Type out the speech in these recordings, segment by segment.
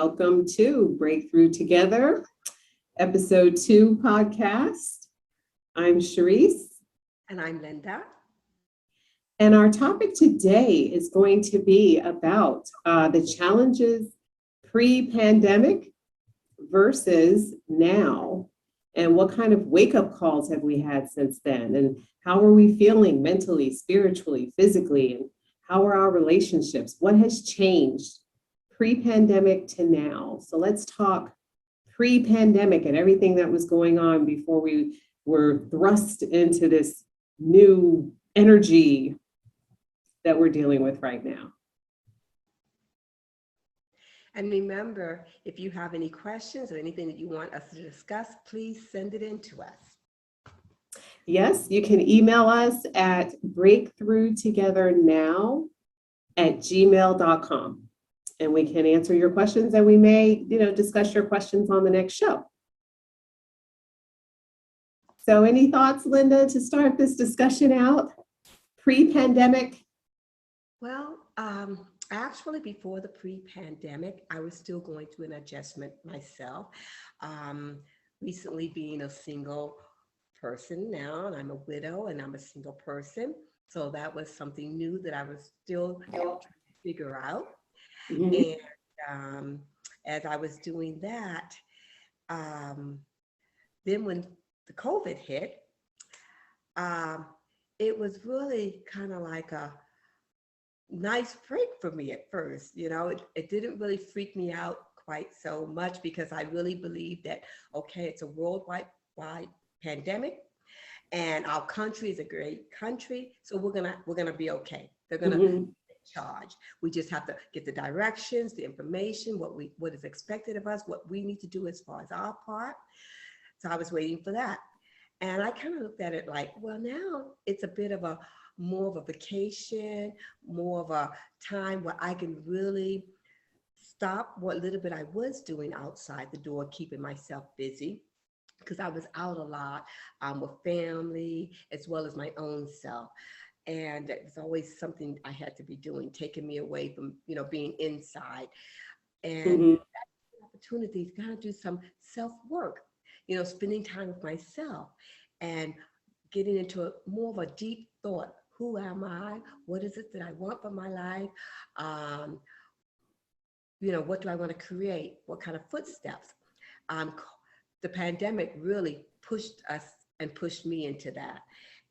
welcome to Breakthrough Together, episode 2 podcast. I'm Sharice. And I'm Linda. And our topic today is going to be about the challenges pre-pandemic versus now, and what kind of wake-up calls have we had since then, and how are we feeling mentally, spiritually, physically, and how are our relationships? What has changed pre-pandemic to now? So let's talk pre-pandemic and everything that was going on before we were thrust into this new energy that we're dealing with right now. And remember, if you have any questions or anything that you want us to discuss, please send it in to us. Yes, you can email us at breakthroughtogethernow@gmail.com. And we can answer your questions, and we may, discuss your questions on the next show. So any thoughts, Linda, to start this discussion out? Pre-pandemic? Well, actually, before the pre-pandemic, I was still going through an adjustment myself. Recently being a single person now, and I'm a widow and I'm a single person. So that was something new that I was still trying to figure out. Mm-hmm. And as I was doing that, then when the COVID hit, it was really kind of like a nice break for me at first. It didn't really freak me out quite so much because I really believe that, okay, it's a worldwide pandemic and our country is a great country. So we're gonna be okay. They're gonna take charge. We just have to get the directions, the information, what is expected of us, what we need to do as far as our part. So I was waiting for that. And I kind of looked at it like, well, now it's a bit of more of a vacation, more of a time where I can really stop what little bit I was doing outside the door, keeping myself busy, because I was out a lot with family as well as my own self. And it was always something I had to be doing, taking me away from, being inside. And that opportunity to kind of do some self-work, spending time with myself and getting into more of a deep thought. Who am I? What is it that I want for my life? What do I want to create? What kind of footsteps? The pandemic really pushed us and pushed me into that.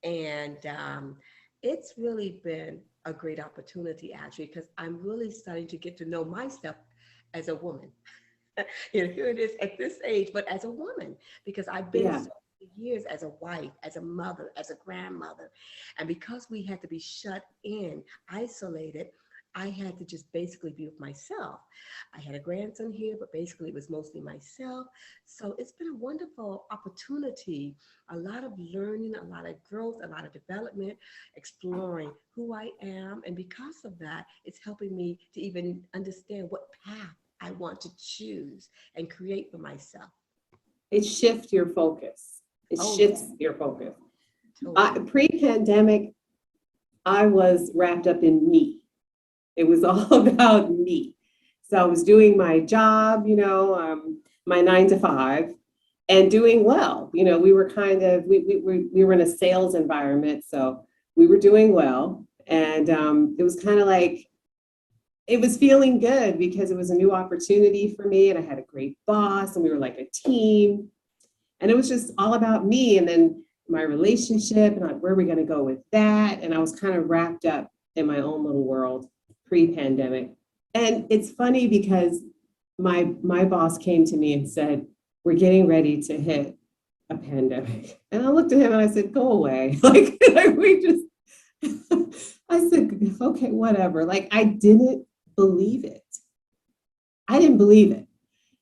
And it's really been a great opportunity, actually, because I'm really starting to get to know myself as a woman. Here it is at this age, but as a woman, because I've been so many years as a wife, as a mother, as a grandmother. And because we had to be shut in, isolated, I had to just basically be with myself. I had a grandson here, but basically it was mostly myself. So it's been a wonderful opportunity, a lot of learning, a lot of growth, a lot of development, exploring who I am. And because of that, it's helping me to even understand what path I want to choose and create for myself. It shifts your focus. Your focus. Totally. Pre-pandemic, I was wrapped up in me. It was all about me. So I was doing my job, my 9 to 5, and doing well. We were we were in a sales environment, so we were doing well. And it was kind of like, it was feeling good because it was a new opportunity for me, and I had a great boss, and we were like a team. And it was just all about me, and then my relationship, and like, where are we going to go with that? And I was kind of wrapped up in my own little world pre-pandemic. And it's funny because my boss came to me and said, we're getting ready to hit a pandemic. And I looked at him and I said, go away. Like we just, I said, okay, whatever. Like, I didn't believe it.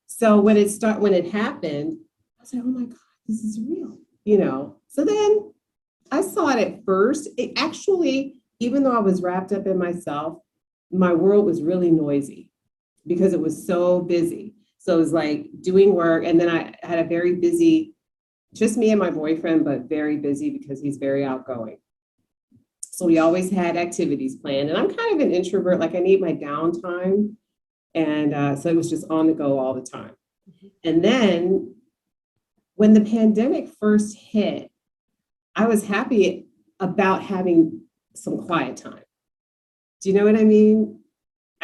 So when it happened, I was like, oh my God, this is real, So then I saw it at first. It actually, even though I was wrapped up in myself, my world was really noisy because it was so busy. So it was like doing work. And then I had a very busy, just me and my boyfriend, but very busy because he's very outgoing. So we always had activities planned. And I'm kind of an introvert, like I need my downtime. And so it was just on the go all the time. Mhm. And then when the pandemic first hit, I was happy about having some quiet time. Do you know what I mean?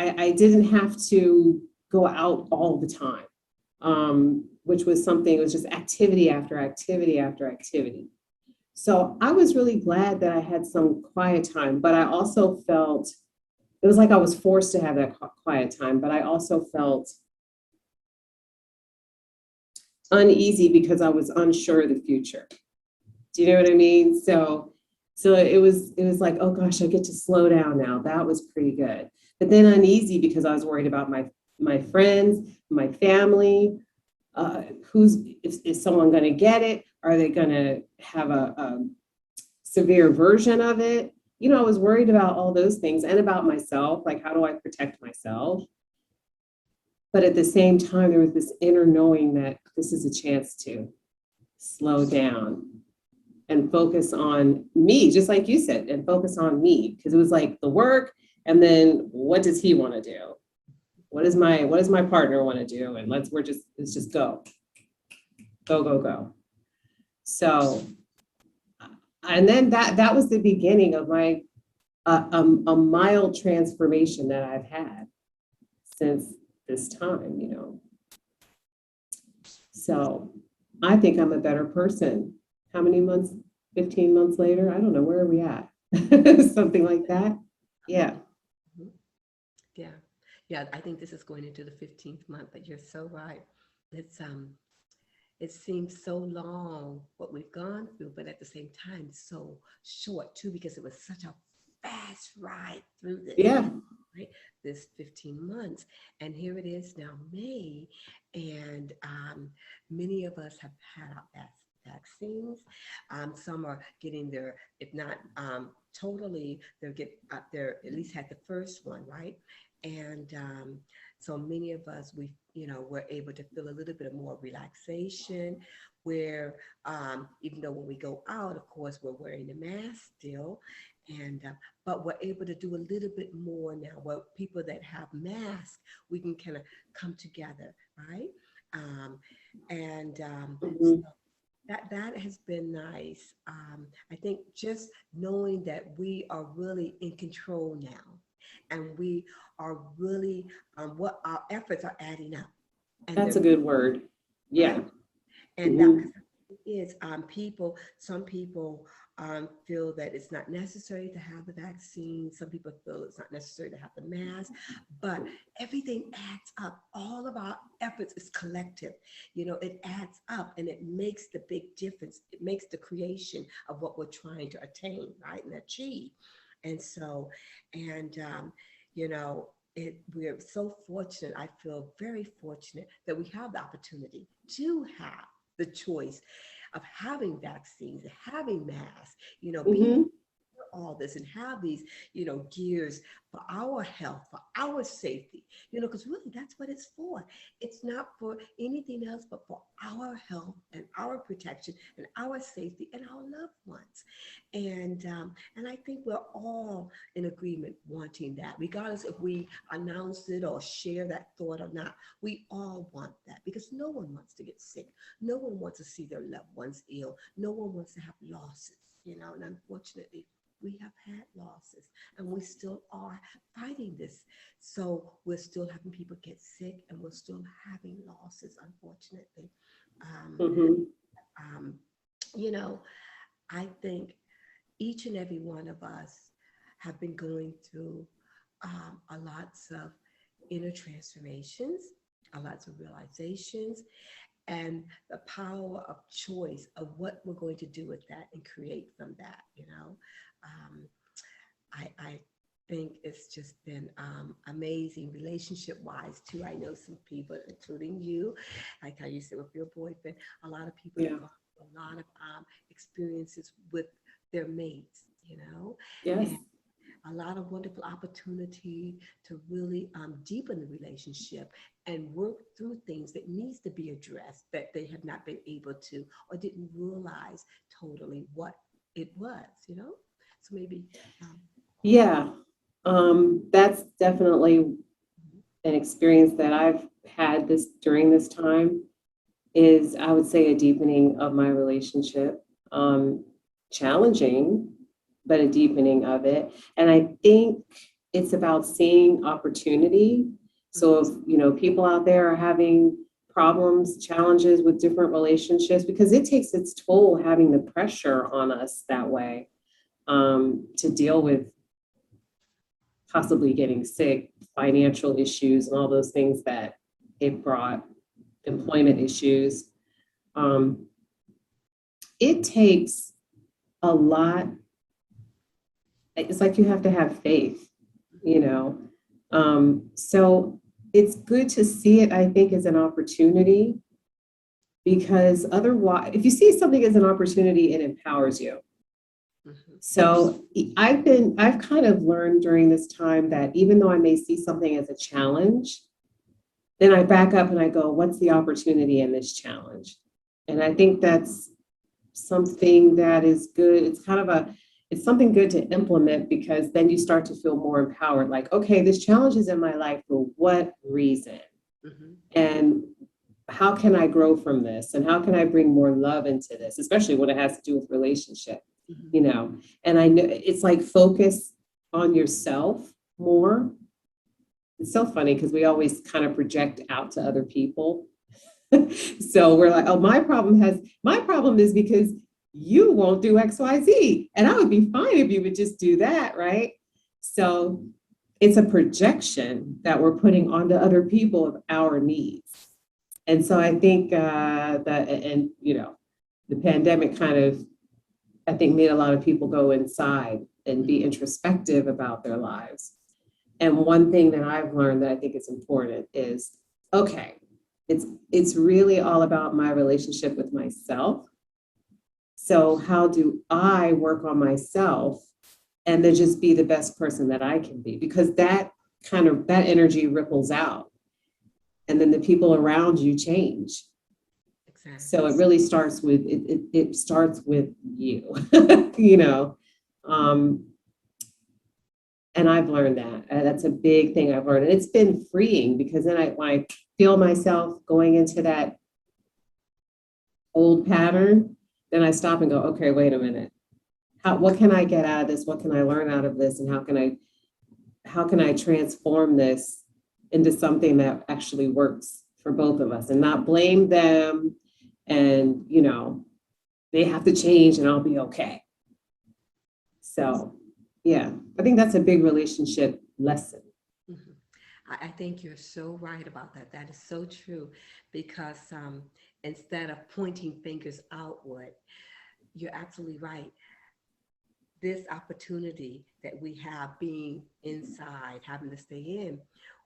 I didn't have to go out all the time, which was something, it was just activity after activity after activity. So I was really glad that I had some quiet time, but I also felt it was like I was forced to have that quiet time, but I also felt uneasy because I was unsure of the future. Do you know what I mean? So it was like, oh gosh, I get to slow down now. That was pretty good. But then uneasy because I was worried about my friends, my family. Is someone going to get it? Are they going to have a severe version of it? You know, I was worried about all those things and about myself. Like, how do I protect myself? But at the same time, there was this inner knowing that this is a chance to slow down and focus on me, just like you said, and focus on me. Because it was like the work, and then what does he want to do? What does my partner want to do? And let's just go, go, go, go. So, and then that was the beginning of my a mild transformation that I've had since this time, you know. So I think I'm a better person. How many months? 15 months later? I don't know. Where are we at? Something like that. Yeah. Mhm. Yeah. Yeah. I think this is going into the 15th month, but you're so right. It's it seems so long what we've gone through, but at the same time so short too, because it was such a fast ride through this, Yeah. right? This 15 months. And here it is now, May, and many of us have had our vaccines. Some are getting their, if not totally, they're at least had the first one, right? And so many of us, were able to feel a little bit of more relaxation where, even though when we go out, of course, we're wearing a mask still, and but we're able to do a little bit more now. Well, people that have masks, we can kind of come together, right? Um, and so Mhm. that has been nice. I think just knowing that we are really in control now, and we are really what our efforts are adding up, and That's they're a good word. Yeah. right. And that Mhm. is some people feel that it's not necessary to have the vaccine. Some people feel it's not necessary to have the mask, but everything adds up. All of our efforts is collective. It adds up and it makes the big difference. It makes the creation of what we're trying to attain, right, and achieve. And so, and you know, we're so fortunate. I feel very fortunate that we have the opportunity to have the choice of having vaccines, having masks, being Mhm. all this and have these, gears for our health, for our safety, because really that's what it's for. It's not for anything else but for our health and our protection and our safety and our loved ones. And I think we're all in agreement wanting that, regardless if we announce it or share that thought or not. We all want that because no one wants to get sick. No one wants to see their loved ones ill. No one wants to have losses, and unfortunately, we have had losses and we still are fighting this. So we're still having people get sick and we're still having losses, unfortunately. Um, Mhm. um, you know, I think each and every one of us have been going through a lots of inner transformations, a lots of realizations, and the power of choice of what we're going to do with that and create from that. Um, I think it's just been amazing relationship wise too. I know some people, including you, like how you said with your boyfriend, a lot of people have Yeah. gone through a lot of experiences with their mates, Yes. and a lot of wonderful opportunity to really deepen the relationship and work through things that needs to be addressed that they have not been able to or didn't realize totally what it was. So maybe um, Yeah. That's definitely an experience that I've had this during this time is, I would say, a deepening of my relationship. Um, Challenging, but a deepening of it. And I think it's about seeing opportunity. So if, people out there are having problems, challenges with different relationships, because it takes its toll having the pressure on us that way, to deal with possibly getting sick, financial issues, and all those things that it brought, employment issues. Um, it takes a lot. It's like you have to have faith, you know. So it's good to see it, I think, as an opportunity, because otherwise, if you see something as an opportunity, it empowers you. So I've kind of learned during this time that even though I may see something as a challenge, then I back up and I go, what's the opportunity in this challenge? And I think that's something that is good. It's something good to implement, because then you start to feel more empowered. Like, okay, this challenge is in my life for what reason? And how can I grow from this? And how can I bring more love into this, especially when it has to do with relationship, And I know it's like focus on yourself more. It's so funny because we always kind of project out to other people. So we're like, oh, my problem is because you won't do XYZ. And I would be fine if you would just do that, right? So it's a projection that we're putting onto other people of our needs. And so I think the pandemic kind of, I think, made a lot of people go inside and be introspective about their lives. And one thing that I've learned that I think is important is, okay, it's really all about my relationship with myself. So how do I work on myself and then just be the best person that I can be? Because that energy ripples out, and then the people around you change. Exactly. So it really starts with it starts with you, And I've learned that. That's a big thing I've learned. And it's been freeing, because then when I feel myself going into that old pattern, then I stop and go, okay, wait a minute. What can I get out of this? What can I learn out of this? And how can I transform this into something that actually works for both of us, and not blame them, and, they have to change and I'll be okay. So yeah, I think that's a big relationship lesson. I think you're so right about that. That is so true, because instead of pointing fingers outward, you're absolutely right. This opportunity that we have being inside, having to stay in,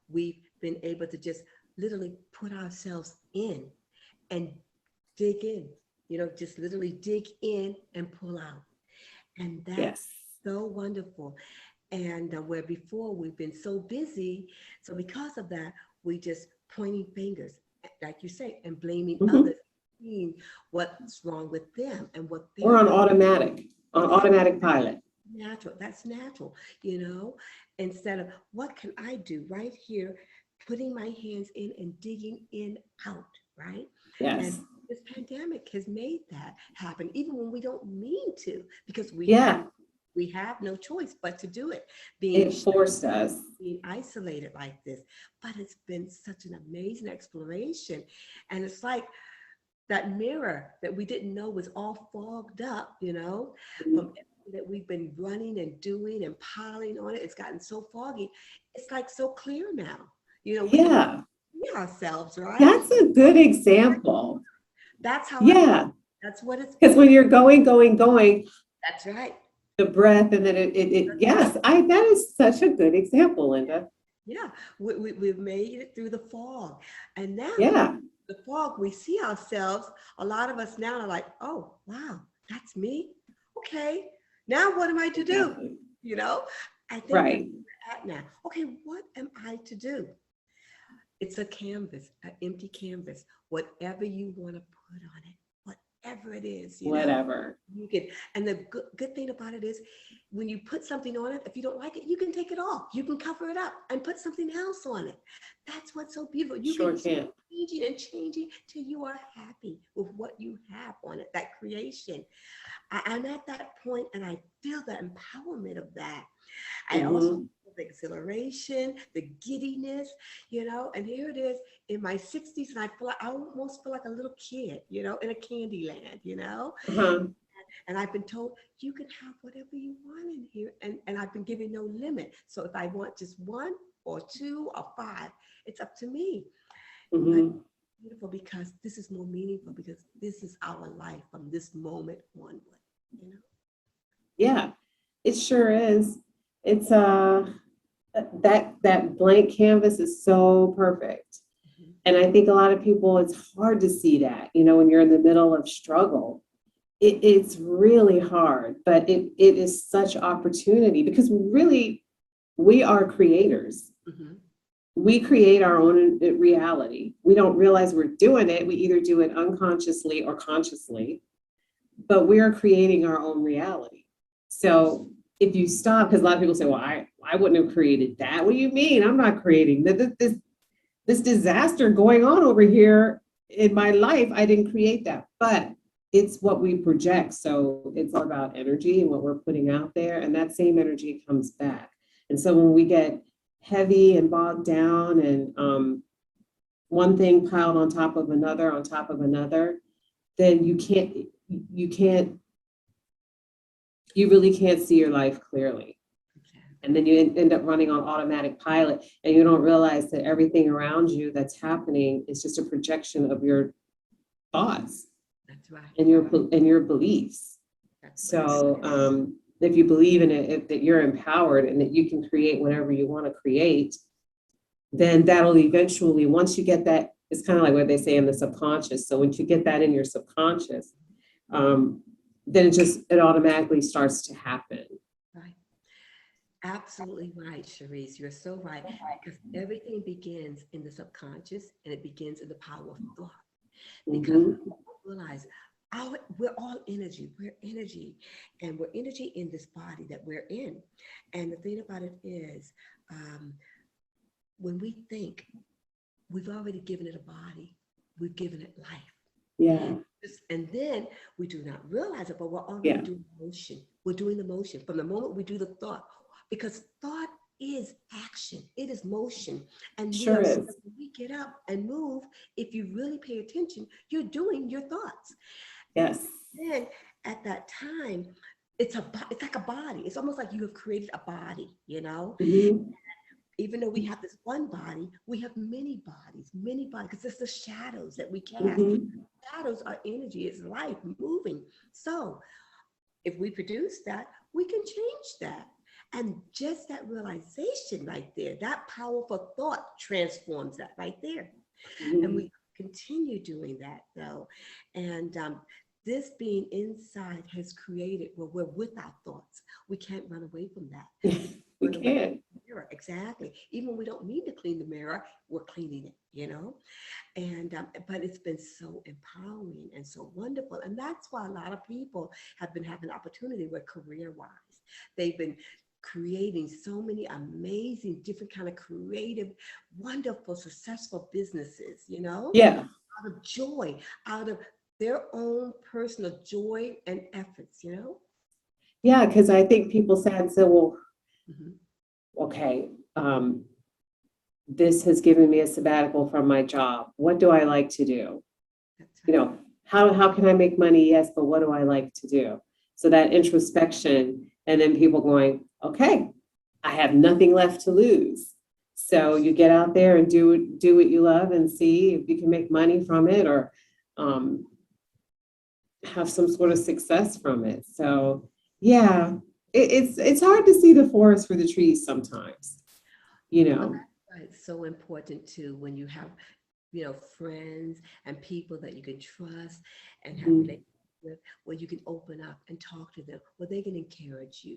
we've been able to just literally put ourselves in and dig in, just literally dig in and pull out. And that's so wonderful. And where before we've been so busy, so because of that, we just pointing fingers, like you say, and blaming others, seeing what's wrong with them and what they're or on automatic pilot. Natural. That's natural, instead of what can I do right here, putting my hands in and digging in out, right? Yes. And this pandemic has made that happen, even when we don't mean to, because we have no choice but to do it. It forced us. Being isolated like this. But it's been such an amazing exploration. And it's like that mirror that we didn't know was all fogged up, from that we've been running and doing and piling on it. It's gotten so foggy. It's like so clear now. We can see ourselves, right? That's a good example. That's how. That's what it's. Because when you're going. That's right. The breath, and then that is such a good example, Linda. Yeah, we've made it through the fog, and now the fog, we see ourselves. A lot of us now are like, oh wow, that's me. Okay, now what am I to do? I think that's where we're at now. Okay, what am I to do? It's a canvas, an empty canvas. Whatever you want to put on it, whatever it is, whatever you can. And the good thing about it is, when you put something on it, if you don't like it, you can take it off. You can cover it up and put something else on it. That's what's so beautiful. You Sure can can. keep changing and changing till you are happy with what you have on it, that creation. I'm at that point and I feel the empowerment of that. I also Hmm. feel the exhilaration, the giddiness, and here it is in my 60s, and I almost feel like a little kid, in a candy land. Uh-huh. And I've been told you can have whatever you want in here. And I've been given no limit. So if I want just one or two or five, it's up to me. But Hmm. beautiful because this is more meaningful because this is our life from this moment onward, you know? Yeah, it sure is. It's that blank canvas is so perfect. Mhm. And I think a lot of people, it's hard to see that, when you're in the middle of struggle. It's really hard, but it is such opportunity because really we are creators. Mhm. We create our own reality. We don't realize we're doing it. We either do it unconsciously or consciously, but we are creating our own reality. So if you stop, because a lot of people say, well, I wouldn't have created that. What do you mean? I'm not creating this disaster going on over here in my life. I didn't create that, but it's what we project. So it's all about energy and what we're putting out there. And that same energy comes back. And so when we get heavy and bogged down and one thing piled on top of another, then you you really can't see your life clearly. And then you end up running on automatic pilot and you don't realize that everything around you that's happening is just a projection of your thoughts That's right. and your beliefs. That's right. So if you believe in it, that you're empowered and that you can create whatever you want to create, then that'll eventually, once you get that, it's kind of like what they say in the subconscious. So once you get that in your subconscious, then it automatically starts to happen. Right. Absolutely right, Cherise. You're so right. Because everything begins in the subconscious and it begins in the power of thought. Because Mhm. realize we're all energy. We're energy. And we're energy in this body that we're in. And the thing about it is, um, when we think, we've already given it a body, we've given it life. Yeah, And then we do not realize it, but we're already yeah, doing motion. We're doing the motion from the moment we do the thought, because thought is action, it is motion. And we sure are, is. when we get up and move, if you really pay attention, you're doing your thoughts. Yes. Then at that time, it's like a body. It's almost like you have created a body. Mhm. Even though we have this one body, we have many bodies, because it's the shadows that we cast. Mhm. Shadows are energy, it's life moving. So if we produce that, we can change that. And just that realization right there, that powerful thought transforms that right there. And Mhm. we continue doing that though. And this being inside has created, well, we're with our thoughts. We can't run away from that. We Run away from can. the mirror. Exactly. Even when we don't need to clean the mirror, we're cleaning it. And but it's been so empowering and so wonderful. And that's why a lot of people have been having opportunity with career-wise. They've been creating so many amazing, different kind of creative, wonderful, successful businesses, Yeah. out of joy, out of their own personal joy and efforts. Yeah, because I think people said, so, well, Mhm. okay, this has given me a sabbatical from my job. What do I like to do? That's You right. know, how can I make money? Yes, but what do I like to do? So that introspection, and then people going, okay, I have nothing left to lose. So you get out there and do what you love and see if you can make money from it or um, have some sort of success from it. So yeah, it's hard to see the forest for the trees sometimes, you Well, know. that's why it's so important too when you have friends and people that you can trust and have Mhm. relationships with, where you can open up and talk to them, where they can encourage you.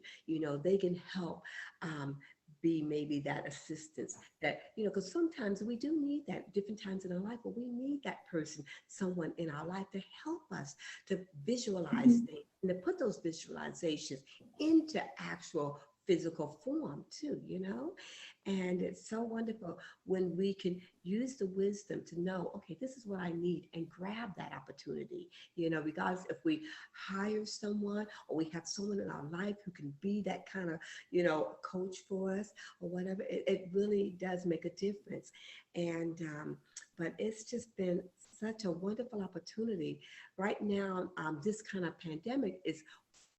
They can help um, be maybe that assistance that, because sometimes we do need that different times in our life, but we need that person, someone in our life to help us to visualize Mhm. things and to put those visualizations into actual physical form too, and it's so wonderful when we can use the wisdom to know, okay, this is what I need, and grab that opportunity, regardless if we hire someone or we have someone in our life who can be that kind of, coach for us or whatever. It really does make a difference. And, but it's just been such a wonderful opportunity. Right now, this kind of pandemic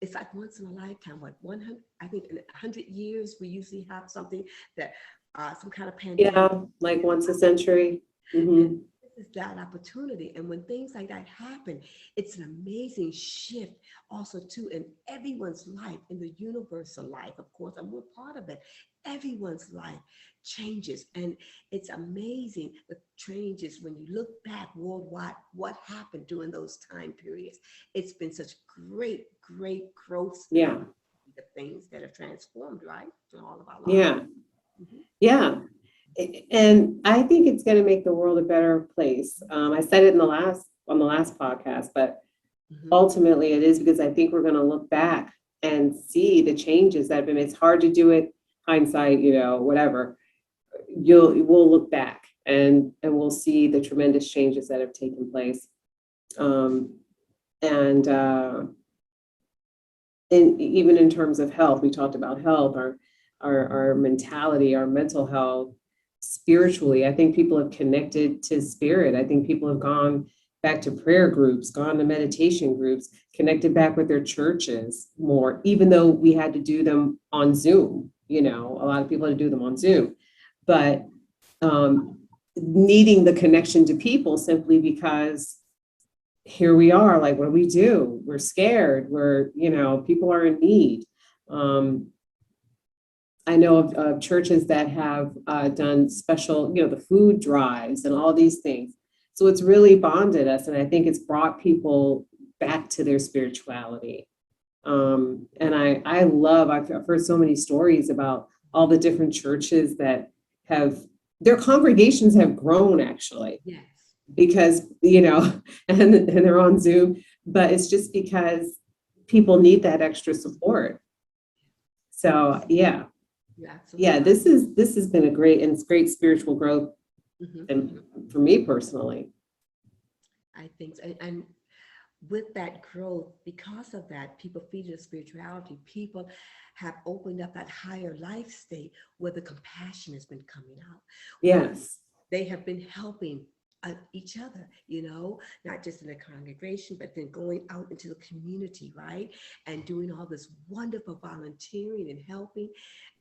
it's like once in a lifetime. What 100? I think in 100 years we usually have something that some kind of pandemic. Yeah, like once a century. Hmm. This is that opportunity. And when things like that happen, it's an amazing shift also too in everyone's life, in the universal life, of course, and we're part of it. Everyone's life changes. And it's amazing the changes when you look back worldwide, what happened during those time periods. It's been such great growth story, Yeah, the things that have transformed, right? In all of our lives. yeah, Mhm. yeah. And I think it's going to make the world a better place. I said it in on the last podcast, but Mhm. ultimately it is because I think we're going to look back and see the changes that have been. It's hard to do it hindsight, whatever. We'll look back and we'll see the tremendous changes that have taken place. Um, and even in terms of health, we talked about health, our mentality, our mental health, spiritually. I think people have connected to spirit. I think people have gone back to prayer groups, gone to meditation groups, connected back with their churches more, even though we had to do them on Zoom. A lot of people had to do them on Zoom, but um, needing the connection to people simply because here we are, like, what do we do? We're scared. People are in need. Um, I know of churches that have done special, the food drives and all these things. So it's really bonded us. And I think it's brought people back to their spirituality. And I've heard so many stories about all the different churches that their congregations have grown actually Yes. because, and they're on Zoom, but it's just because people need that extra support. So You're absolutely yeah, right. this has been it's great spiritual growth Mhm. and for me personally. I think so. And with that growth, because of that, people feeding the spirituality, people have opened up that higher life state where the compassion has been coming out, where Yes. they have been helping each other, not just in the congregation, but then going out into the community, right? And doing all this wonderful volunteering and helping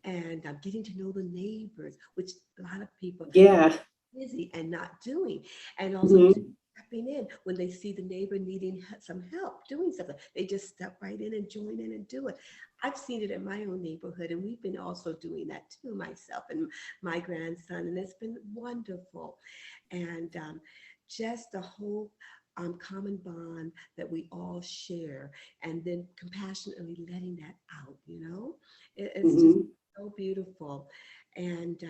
and getting to know the neighbors, which a lot of people Yeah. busy and not doing. And also Mhm. stepping in when they see the neighbor needing some help doing something. They just step right in and join in and do it. I've seen it in my own neighborhood, and we've been also doing that too, myself and my grandson, and it's been wonderful. And just the whole common bond that we all share, and then compassionately letting that out, it's just Mhm. so beautiful. And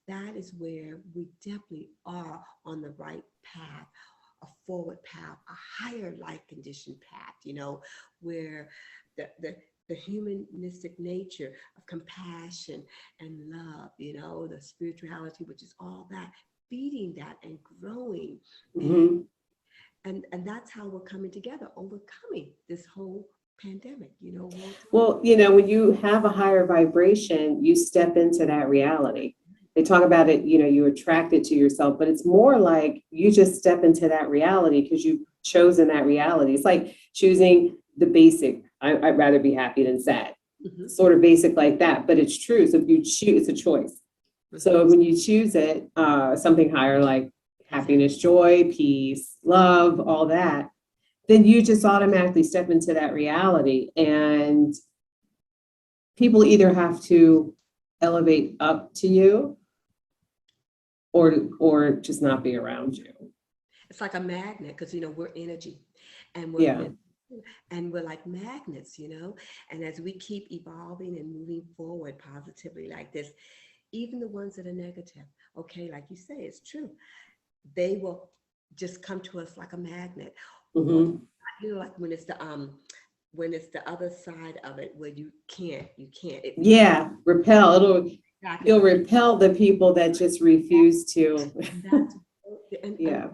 that is where we definitely are on the right path, a forward path, a higher life condition path, where the humanistic nature of compassion and love, the spirituality, which is all that, feeding that and growing. And Mhm. and that's how we're coming together, overcoming this whole pandemic, worldwide. Well, when you have a higher vibration, you step into that reality. They talk about it, you attract it to yourself, but it's more like you just step into that reality because you've chosen that reality. It's like choosing the basic. I'd rather be happy than sad. Mhm. Sort of basic like that, but it's true. So if you choose, it's a choice. Mhm. So when you choose it, something higher like Exactly. happiness, joy, peace, love, all that, then you just automatically step into that reality. And people either have to elevate up to you or just not be around you. It's like a magnet because we're energy and we're Yeah. meant And we're like magnets, you know. And as we keep evolving and moving forward positively like this, even the ones that are negative, okay, like you say, it's true, they will just come to us like a magnet. Or Hmm. you know, like when it's the other side of it where you can't it Yeah, repel. exactly. You'll repel the people that just refuse to. And that's and Yeah.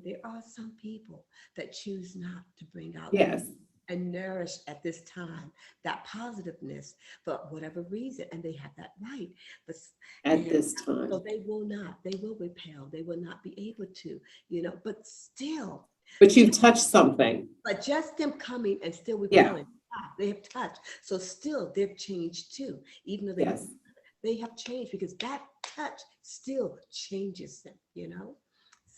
there are some people that choose not to bring out Yes. and nourish at this time that positiveness for whatever reason, and they have that right. But At and this so time. they will repel, they will not be able to, you know. But still, But you've just touched something. them coming and still Yeah. repelling, they have touched. So still, they've changed too, even though Yes. they have changed because that touch still changes them, you know.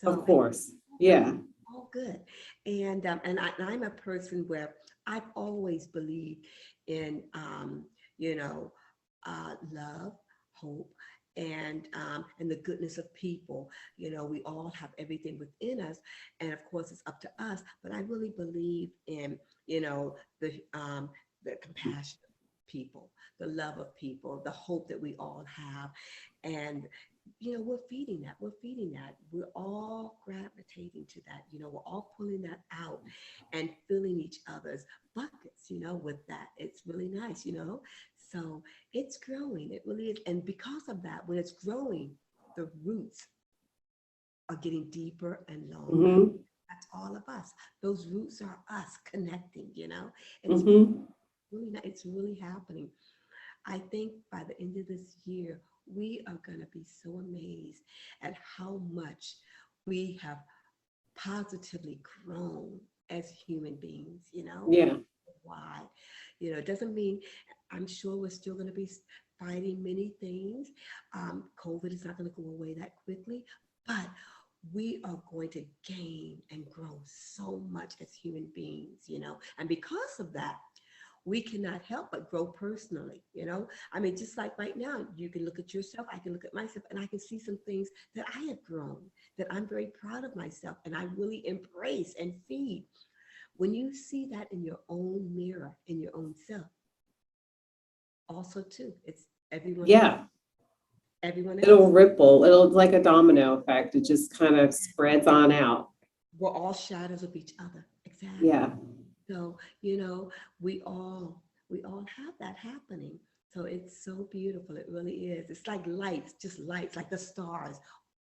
Of So course. Yeah. all good. And I'm a person where I've always believed in, you know, love, hope, and the goodness of people. You know, we all have everything within us, and of course, it's up to us. But I really believe in, you know, the compassion of people, the love of people, the hope that we all have, and you know, we're feeding that. We're feeding that. We're all gravitating to that. You know, we're all pulling that out and filling each other's buckets, you know, with that. It's really nice, you know. So it's growing. It really is. And because of that, when it's growing, the roots are getting deeper and longer. Hmm. That's all of us. Those roots are us connecting, you know, and it's Hmm. really not, it's really happening. I think by the end of this year, we are going to be so amazed at how much we have positively grown as human beings, you know? Yeah. Why? You know, it doesn't mean, I'm sure we're still going to be fighting many things. COVID is not going to go away that quickly, but we are going to gain and grow so much as human beings, you know? And because of that, we cannot help but grow personally, you know. I mean, just like right now, you can look at yourself, I can look at myself, and I can see some things that I have grown, that I'm very proud of myself, and I really embrace and feed. When you see that in your own mirror, in your own self, also too, it's everyone else, Yeah. everyone It'll else. ripple. It'll like a domino effect. It just kind of spreads on out. We're all shadows of each other. Yeah. Exactly. So, you know, we all have that happening. So it's so beautiful. It really is. It's like lights, just lights, like the stars,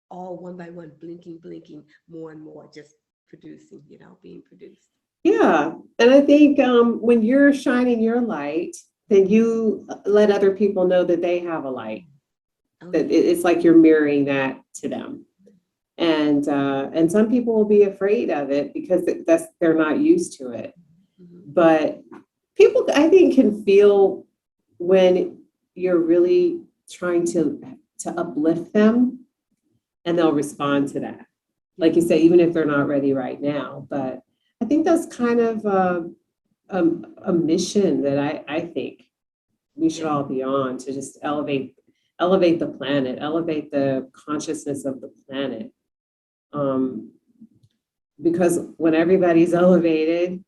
all one by one, blinking, blinking, more and more, just producing, you know, being produced. Yeah. And I think when you're shining your light, then you let other people know that they have a light. Oh That yeah. it's like you're mirroring that to them. And some people will be afraid of it because they're not used to it. Mhm. But people, I think, can feel when you're really trying to uplift them, and they'll respond to that. Yeah. Like you say, even if they're not ready right now. But I think that's kind of a mission that I think we should Yeah. all be on, to just elevate the planet, elevate the consciousness of the planet. Um, because when everybody's elevated,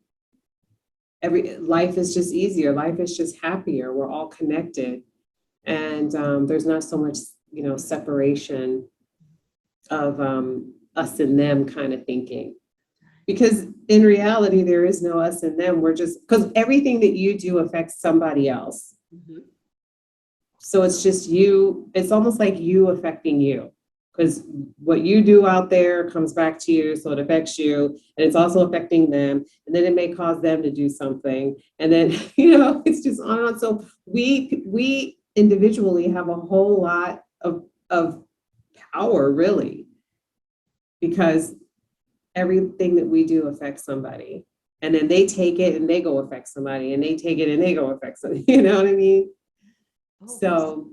every life is just easier. Life is just happier. We're all connected, and there's not so much, separation of us and them kind of thinking. Because in reality, there is no us and them. We're just, because everything that you do affects somebody else. Hmm. So it's just you. It's almost like you affecting you, because what you do out there comes back to you, so it affects you, and it's also affecting them, and then it may cause them to do something, and then it's just on and on. So we individually have a whole lot of power, really, because everything that we do affects somebody, and then they take it and they go affect somebody, and they take it and they go affect somebody. You know what I mean? Oh, most So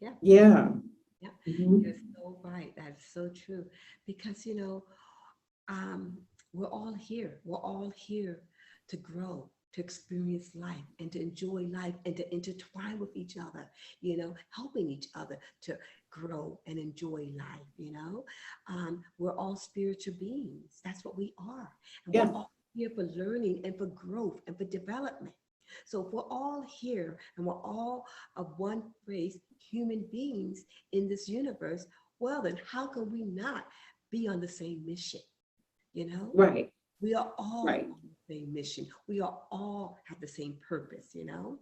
definitely. Yeah. yeah. Yeah. Mhm. You're so right. That's so true. Because, you know, um, we're all here. We're all here to grow, to experience life, and to enjoy life, and to intertwine with each other, you know, helping each other to grow and enjoy life, you know. We're all spiritual beings. That's what we are. And we're Yeah. all here for learning and for growth and for development. So if we're all here and we're all of one race, human beings in this universe, well, then how can we not be on the same mission? You know, Right. we are all Right. on the same mission. We are all have the same purpose, you know?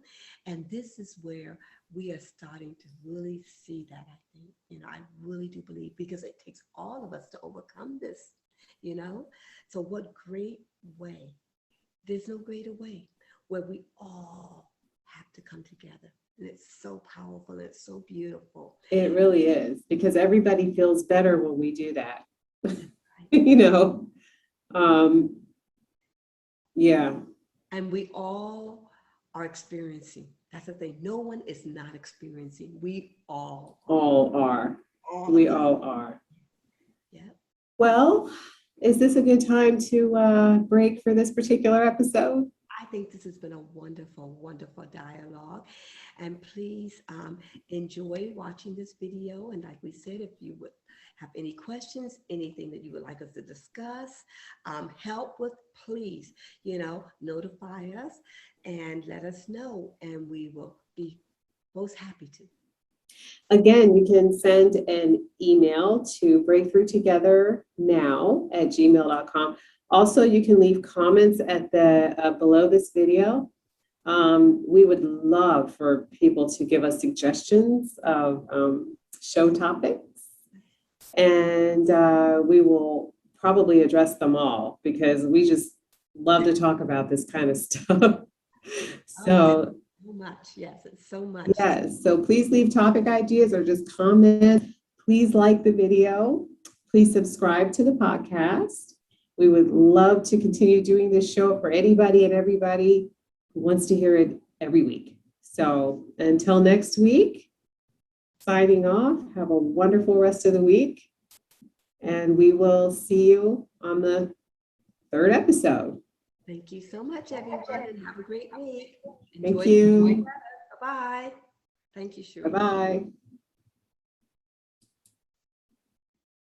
And this is where we are starting to really see that, I think. I really do believe because it takes all of us to overcome this, you know? So what great way? There's no greater way where we all have to come together. And it's so powerful. And it's so beautiful. It really is, because everybody feels better when we do that. Right? You know, yeah, And we all are experiencing. That's the thing. No one is not experiencing. We all all are. all We of us. all are. Yeah. Well, is this a good time to break for this particular episode? I think this has been a wonderful, wonderful dialogue. And please enjoy watching this video. And like we said, if you would have any questions, anything that you would like us to discuss, help with, please, notify us and let us know. And we will be most happy to. Again, you can send an email to breakthroughtogethernow@gmail.com. Also, you can leave comments at the below this video. We would love for people to give us suggestions of show topics, and we will probably address them all because we just love to talk about this kind of stuff. So So much. Yes, it's so much. yes, so please leave topic ideas or just comment. Please like the video. Please subscribe to the podcast. We would love to continue doing this show for anybody and everybody who wants to hear it every week. So until next week, signing off. Have a wonderful rest of the week. And we will see you on the third episode. Thank you so much, everyone, and have a great week. Thank you. Bye-bye. Thank you, Cherie. Bye-bye.